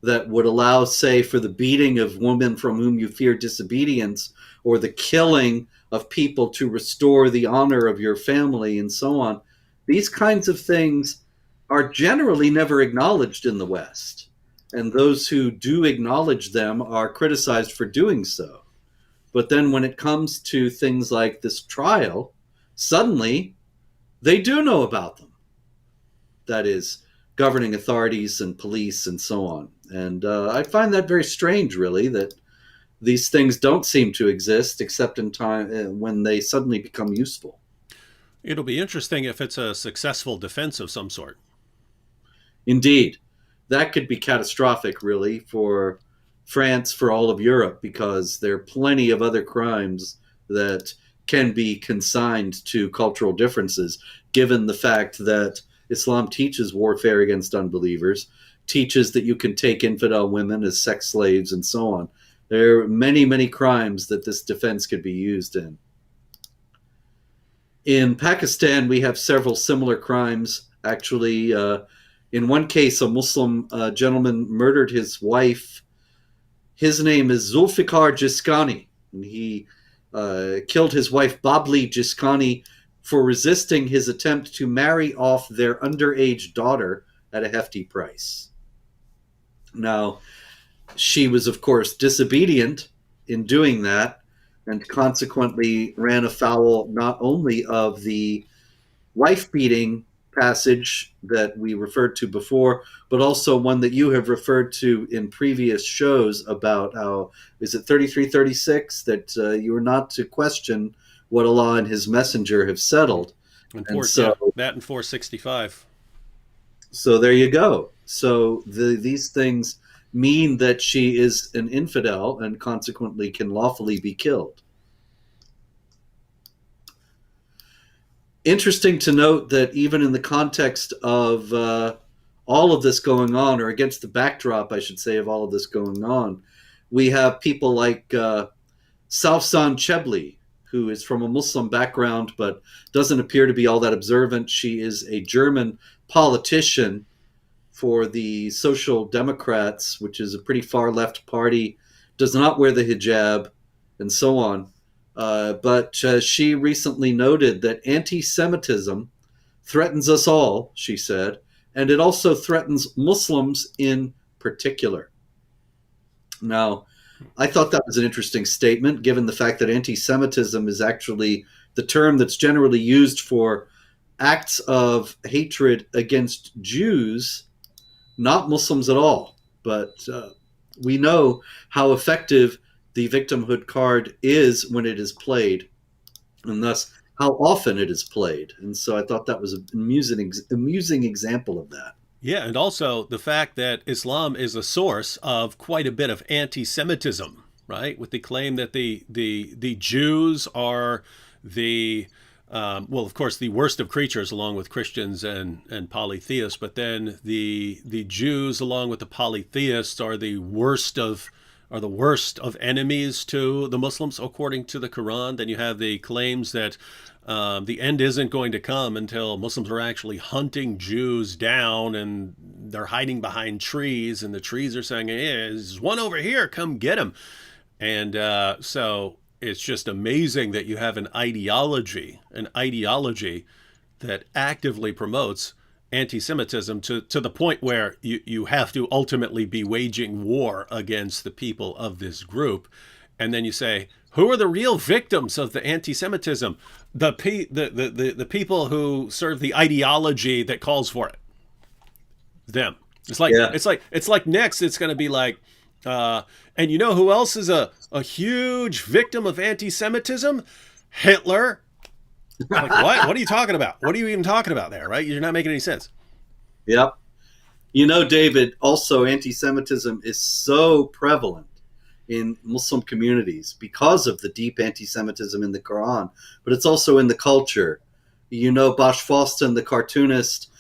that would allow, say, for the beating of women from whom you fear disobedience, or the killing of people to restore the honor of your family, and so on. These kinds of things are generally never acknowledged in the West. and those who do acknowledge them are criticized for doing so. But then when it comes to things like this trial, suddenly they do know about them. That is, governing authorities and police and so on. And I find that very strange, really, that these things don't seem to exist except in time when they suddenly become useful. It'll be interesting if it's a successful defense of some sort. Indeed, that could be catastrophic, really, for France, for all of Europe, because there are plenty of other crimes that can be consigned to cultural differences, given the fact that Islam teaches warfare against unbelievers, teaches that you can take infidel women as sex slaves, and so on. There are many, many crimes that this defense could be used in. In Pakistan, we have several similar crimes. Actually, in one case, a Muslim gentleman murdered his wife. His name is Zulfikar Jiskani. And he killed his wife, Babli Jiskani, for resisting his attempt to marry off their underage daughter at a hefty price. Now, she was, of course, disobedient in doing that, and consequently ran afoul not only of the wife beating passage that we referred to before, but also one that you have referred to in previous shows about how, is it 3336, that you are not to question what Allah and His Messenger have settled. And so, yeah, that and 465. So there you go. So these things mean that she is an infidel and consequently can lawfully be killed. Interesting to note that even in the context of all of this going on, or against the backdrop, I should say, of all of this going on, we have people like Saufsan Chebli, who is from a Muslim background but doesn't appear to be all that observant. She is a German politician for the Social Democrats, which is a pretty far left party, does not wear the hijab, and so on. But she recently noted that anti-Semitism threatens us all, she said, and it also threatens Muslims in particular. Now, I thought that was an interesting statement, given the fact that anti-Semitism is actually the term that's generally used for acts of hatred against Jews, not Muslims at all. But we know how effective the victimhood card is when it is played, and thus how often it is played. And so I thought that was an amusing example of that. Yeah, and also the fact that Islam is a source of quite a bit of anti-Semitism, right? With the claim that the Jews are the well, of course, the worst of creatures, along with Christians and polytheists. But then the Jews, along with the polytheists, are the worst of enemies to the Muslims, according to the Quran. Then you have the claims that the end isn't going to come until Muslims are actually hunting Jews down, and they're hiding behind trees, and the trees are saying, "Hey, there's one over here, come get him." And so it's just amazing that you have an ideology that actively promotes anti-Semitism to the point where you have to ultimately be waging war against the people of this group. And then you say, who are the real victims of the anti-Semitism? The people who serve the ideology that calls for it. Them. It's like next it's going to be like, and you know who else is a huge victim of anti-Semitism? Hitler. Like, what? What are you talking about? What are you even talking about there, right? You're not making any sense. Yep. You know, David, also anti-Semitism is so prevalent in Muslim communities because of the deep anti-Semitism in the Quran, but it's also in the culture. You know, Bosch Fawston, the cartoonist,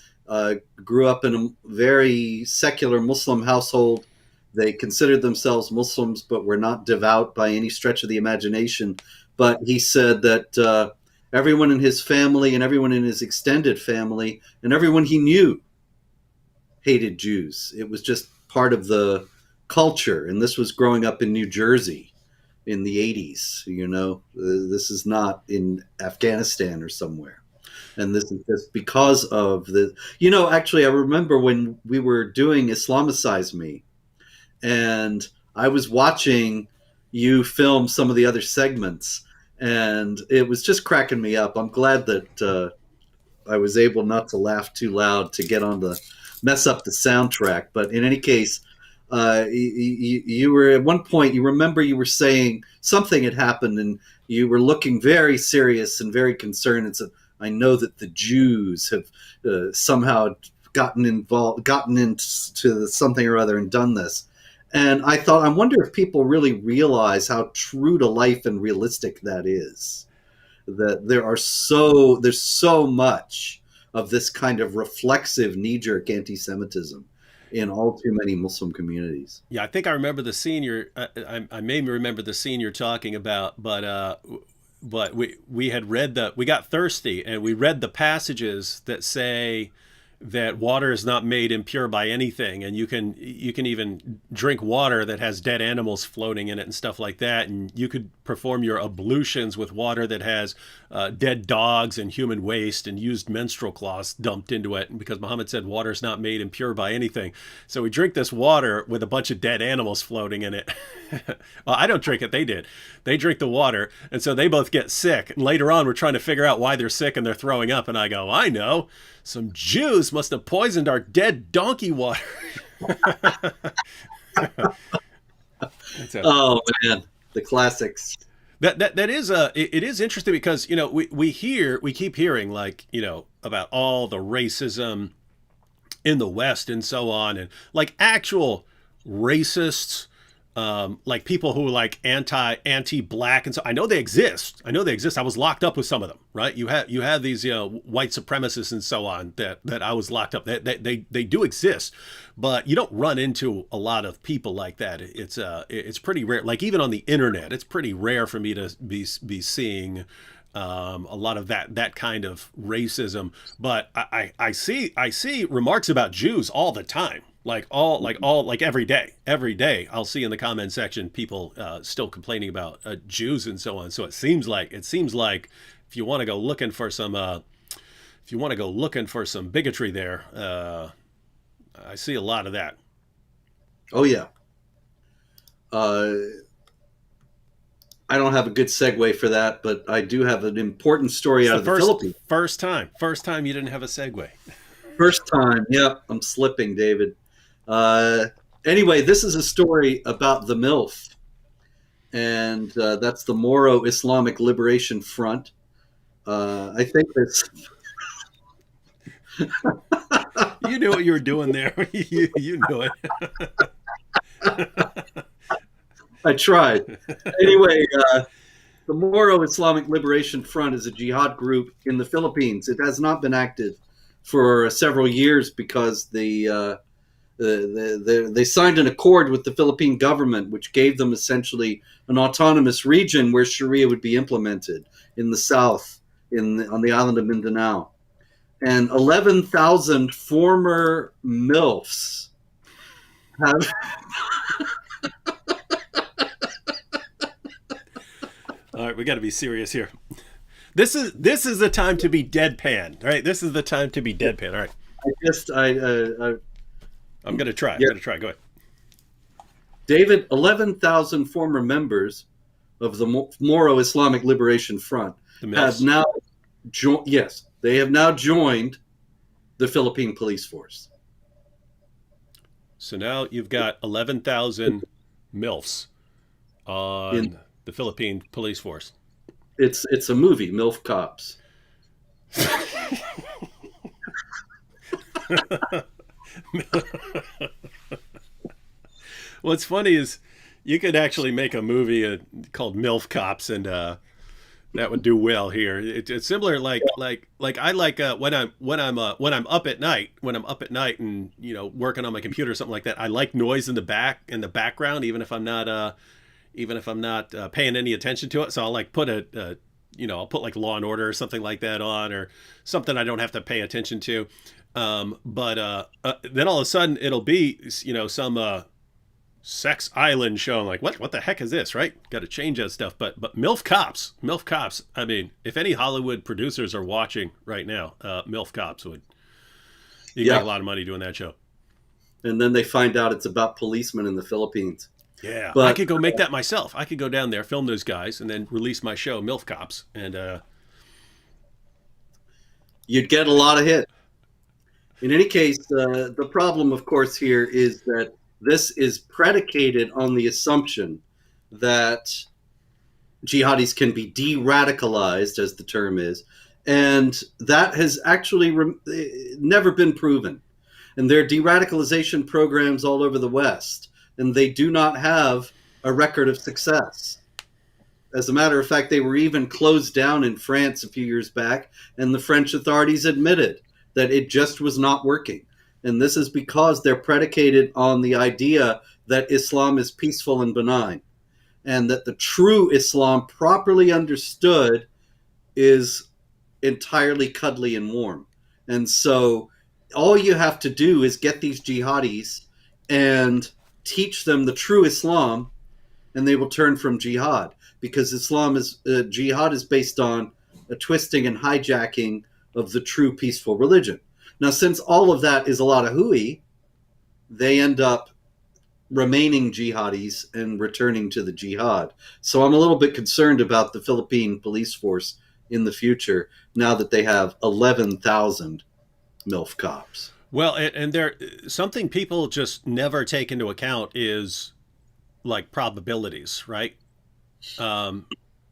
grew up in a very secular Muslim household. They considered themselves Muslims, but were not devout by any stretch of the imagination. But he said that everyone in his family and everyone in his extended family and everyone he knew hated Jews. It was just part of the culture. And this was growing up in New Jersey in the 80s. You know, this is not in Afghanistan or somewhere. And this is just because of the, you know, actually, I remember when we were doing Islamicize Me, and I was watching you film some of the other segments, and it was just cracking me up. I'm glad that I was able not to laugh too loud to get on the mess up the soundtrack. But in any case, you were at one point. You remember you were saying something had happened, and you were looking very serious and very concerned. And said, "I know that the Jews have somehow gotten involved, gotten into something or other, and done this." And I thought, I wonder if people really realize how true to life and realistic that is. That there's so much of this kind of reflexive knee-jerk anti-Semitism in all too many Muslim communities. Yeah, I think I remember the scene I may remember the scene you're talking about, but we had read we got thirsty and we read the passages that say that water is not made impure by anything, and you can even drink water that has dead animals floating in it and stuff like that, and you could perform your ablutions with water that has dead dogs and human waste and used menstrual cloths dumped into it, because Muhammad said water is not made impure by anything. So we drink this water with a bunch of dead animals floating in it. Well, I don't drink it, they did. They drink the water, and so they both get sick, and later on we're trying to figure out why they're sick and they're throwing up, and I go, I know, some Jews must have poisoned our dead donkey water. Oh man, the classics. That is it is interesting because we keep hearing, like, about all the racism in the West and so on, and like actual racists, like people who are like anti-black, and so I know they exist. I was locked up with some of them, right? You have these white supremacists and so on that I was locked up. They do exist, but you don't run into a lot of people like that. It's pretty rare. Like even on the internet, it's pretty rare for me to be seeing a lot of that kind of racism. But I see remarks about Jews all the time. Like every day I'll see in the comment section people still complaining about Jews and so on. So it seems like if you want to go looking for some bigotry there, I see a lot of that. Oh yeah. I don't have a good segue for that, but I do have an important story out of the Philippines. First time you didn't have a segue. First time, yeah, I'm slipping, David. Anyway, this is a story about the MILF, and that's the Moro Islamic Liberation Front. I think it's. You knew what you were doing there. you knew it. I tried. Anyway, the Moro Islamic Liberation Front is a jihad group in the Philippines. It has not been active for several years because they signed an accord with the Philippine government, which gave them essentially an autonomous region where Sharia would be implemented in the south, on the island of Mindanao. And 11,000 former MILFs have... All right, we got to be serious here. This is the time to be deadpan, right? This is the time to be deadpan. All right. I'm going to try. Yeah. I'm going to try. Go ahead. David, 11,000 former members of the Moro Islamic Liberation Front have now they have now joined the Philippine police force. So now you've got 11,000 MILFs on the Philippine police force. It's a movie, MILF Cops. What's funny is you could actually make a movie called MILF Cops, and that would do well here. It's similar, like I like when I'm up at night and working on my computer or something like that. I like noise in the background, even if I'm not paying any attention to it. So I'll like put I'll put like Law and Order or something like that on, or something I don't have to pay attention to. But then all of a sudden it'll be some sex island show. I'm like, what the heck is this, right? Got to change that stuff. But MILF Cops. I mean, if any Hollywood producers are watching right now, MILF Cops you make a lot of money doing that show. and then they find out it's about policemen in the Philippines. Yeah, I But could go make that myself. I could go down there, film those guys, and then release my show, MILF Cops. And you'd get a lot of hits. In any case, the problem, of course, here is that this is predicated on the assumption that jihadis can be de-radicalized, as the term is, and that has actually never been proven. And there are de-radicalization programs all over the West, and they do not have a record of success. As a matter of fact, they were even closed down in France a few years back, and the French authorities admitted that it just was not working. And this is because they're predicated on the idea that Islam is peaceful and benign, and that the true Islam, properly understood, is entirely cuddly and warm. And so all you have to do is get these jihadis and teach them the true Islam, and they will turn from jihad, because jihad is based on a twisting and hijacking of the true peaceful religion. Now, since all of that is a lot of hooey, they end up remaining jihadis and returning to the jihad. So I'm a little bit concerned about the Philippine police force in the future, now that they have 11,000 MILF cops. well, and there something people just never take into account is like probabilities, right? Um,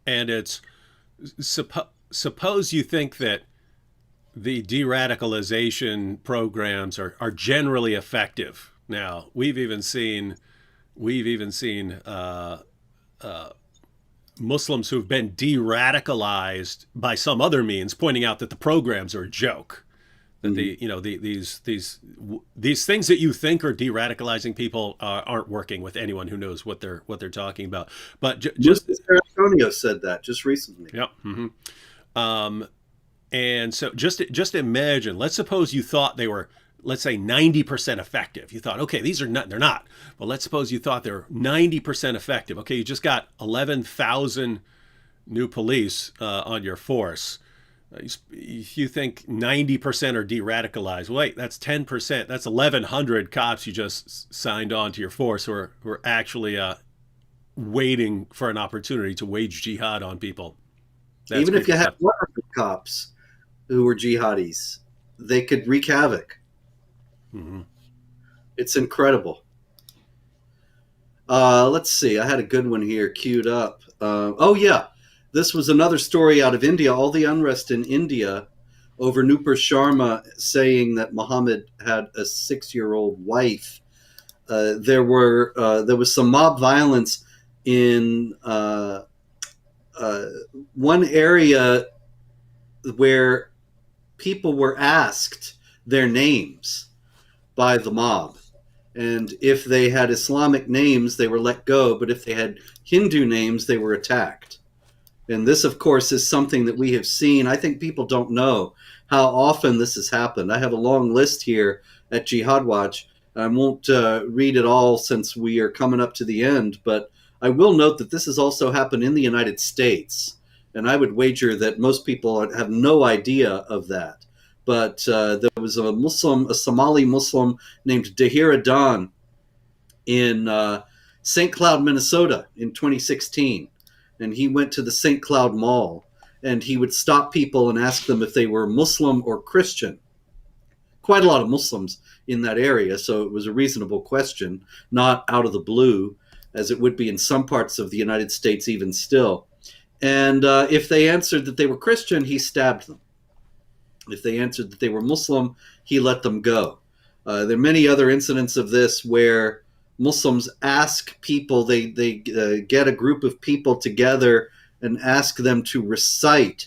and it's suppose you think that the de-radicalization programs are generally effective. Now we've even seen Muslims who've been de-radicalized by some other means, pointing out that the programs are a joke. That the you know these things that you think are de-radicalizing people aren't working with anyone who knows what they're talking about. But just Antonio said that just recently. yeah. Um, and so just imagine. Let's suppose you thought they were, let's say, 90% effective. You thought, okay, these are not. They're not. Well, let's suppose you thought they're 90% effective. Okay, you just got 11,000 new police on your force. If you think 90% are de-radicalized, wait, that's 10%. That's 1,100 cops you just signed on to your force who are actually waiting for an opportunity to wage jihad on people. That's Even if you had stuff. 100 cops who were jihadis, they could wreak havoc. Mm-hmm. It's incredible. Let's see. I had a good one here queued up. Oh, yeah. This was another story out of India. All the unrest in India over Nupur Sharma saying that Muhammad had a 6-year-old wife. There was some mob violence in one area where people were asked their names by the mob. And if they had Islamic names, they were let go. But if they had Hindu names, they were attacked. And this, of course, is something that we have seen. I think people don't know how often this has happened. I have a long list here at Jihad Watch. I won't read it all since we are coming up to the end, but I will note that this has also happened in the United States. And I would wager that most people have no idea of that. But there was a Somali Muslim named Dahir Adan in St. Cloud, Minnesota in 2016. And he went to the St. Cloud Mall, and he would stop people and ask them if they were Muslim or Christian. Quite a lot of Muslims in that area, so it was a reasonable question, not out of the blue, as it would be in some parts of the United States even still. And if they answered that they were Christian, he stabbed them. If they answered that they were Muslim, he let them go. There are many other incidents of this where Muslims ask people, they get a group of people together and ask them to recite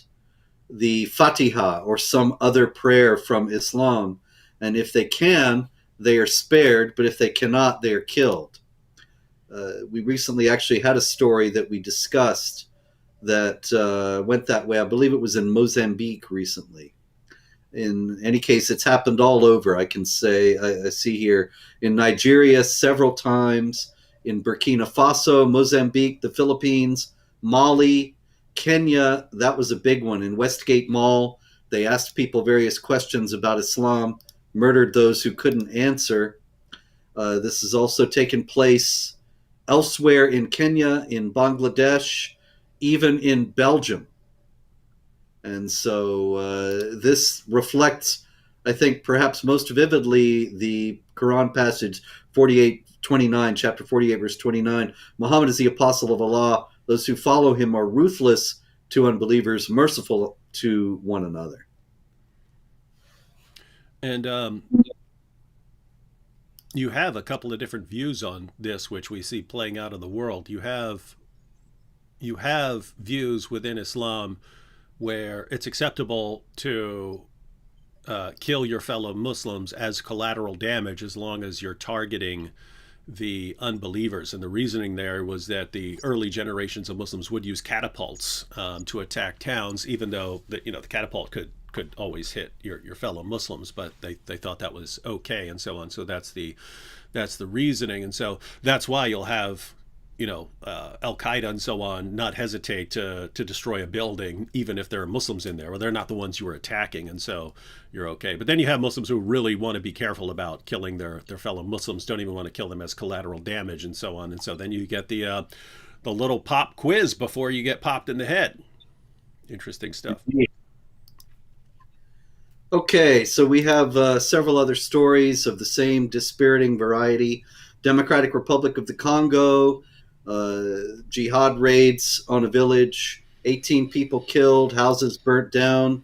the Fatiha or some other prayer from Islam. And if they can, they are spared, but if they cannot, they are killed. We recently actually had a story that we discussed that went that way. I believe it was in Mozambique recently. In any case, it's happened all over, I can say. I see here in Nigeria several times, in Burkina Faso, Mozambique, the Philippines, Mali, Kenya. That was a big one. In Westgate Mall, they asked people various questions about Islam, murdered those who couldn't answer. This has also taken place elsewhere in Kenya, in Bangladesh, even in Belgium. And so this reflects, I think, perhaps most vividly the Quran passage 48:29, chapter 48, verse 29. Muhammad is the apostle of Allah. Those who follow him are ruthless to unbelievers, merciful to one another. And you have a couple of different views on this, which we see playing out in the world. You have views within Islam where it's acceptable to kill your fellow Muslims as collateral damage as long as you're targeting the unbelievers. And the reasoning there was that the early generations of Muslims would use catapults to attack towns, even though the catapult could always hit your fellow Muslims, but they thought that was okay and so on. So that's the reasoning, and so that's why you'll have Al Qaeda and so on not hesitate to destroy a building, even if there are Muslims in there, or they're not the ones you were attacking, and so you're okay. But then you have Muslims who really want to be careful about killing their fellow Muslims, don't even want to kill them as collateral damage, and so on. And so then you get the little pop quiz before you get popped in the head. Interesting stuff. Okay, so we have several other stories of the same dispiriting variety. Democratic Republic of the Congo, jihad raids on a village, 18 people killed, houses burnt down.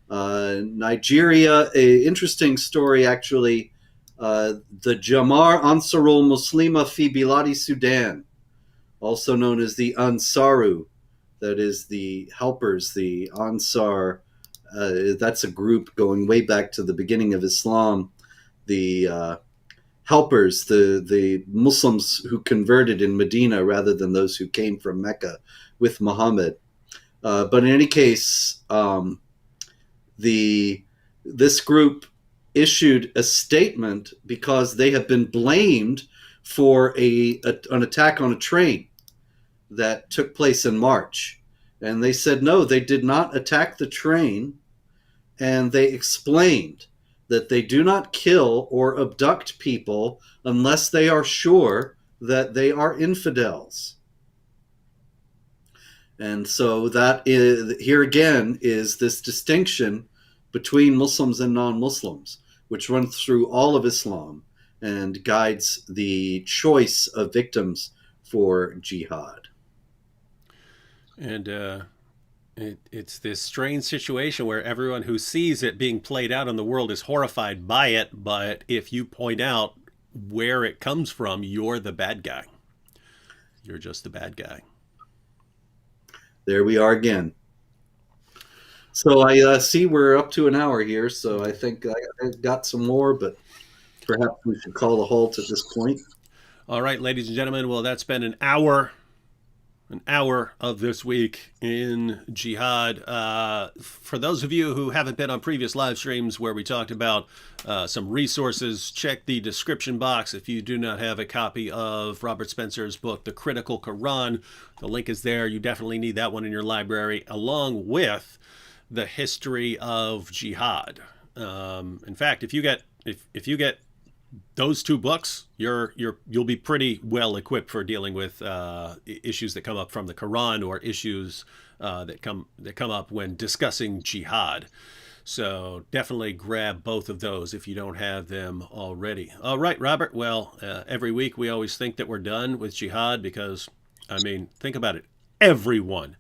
Nigeria, a interesting story actually. The Jamar Ansarul Muslima fi Biladi Sudan, also known as the Ansaru, that is the helpers, the Ansar. That's a group going way back to the beginning of Islam. The helpers, the Muslims who converted in Medina rather than those who came from Mecca with Muhammad. But in any case, this group issued a statement because they have been blamed for an attack on a train that took place in March. And they said, no, they did not attack the train. And they explained that they do not kill or abduct people unless they are sure that they are infidels. And so that is, here again, is this distinction between Muslims and non-Muslims, which runs through all of Islam and guides the choice of victims for jihad. And it's this strange situation where everyone who sees it being played out in the world is horrified by it, but if you point out where it comes from, you're the bad guy. You're just the bad guy. There we are again. So I see we're up to an hour here, so I think I got some more, but perhaps we should call a halt at this point. All right, ladies and gentlemen, well, that's been an hour of this week in Jihad. For those of you who haven't been on previous live streams where we talked about some resources, check the description box. If you do not have a copy of Robert Spencer's book, The Critical Quran, the link is there. You definitely need that one in your library, along with the history of jihad. In fact, if you get those two books, you'll be pretty well equipped for dealing with issues that come up from the Quran or issues that come up when discussing jihad. So definitely grab both of those if you don't have them already. All right, Robert. Well, every week we always think that we're done with jihad because, I mean, think about it. Everyone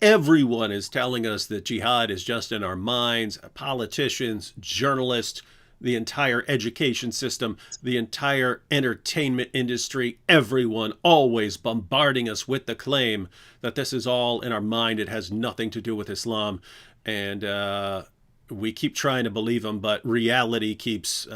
is telling us that jihad is just in our minds. Politicians, journalists, the entire education system, the entire entertainment industry, everyone always bombarding us with the claim that this is all in our mind. It has nothing to do with Islam. And we keep trying to believe them, but reality keeps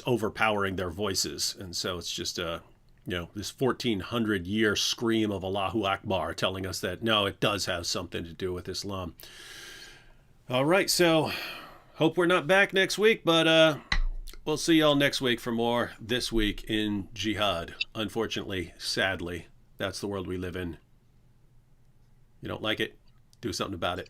overpowering their voices. And so it's just this 1400-year scream of Allahu Akbar telling us that, no, it does have something to do with Islam. All right, so hope we're not back next week, but we'll see y'all next week for more This Week in Jihad. Unfortunately, sadly, that's the world we live in. You don't like it? Do something about it.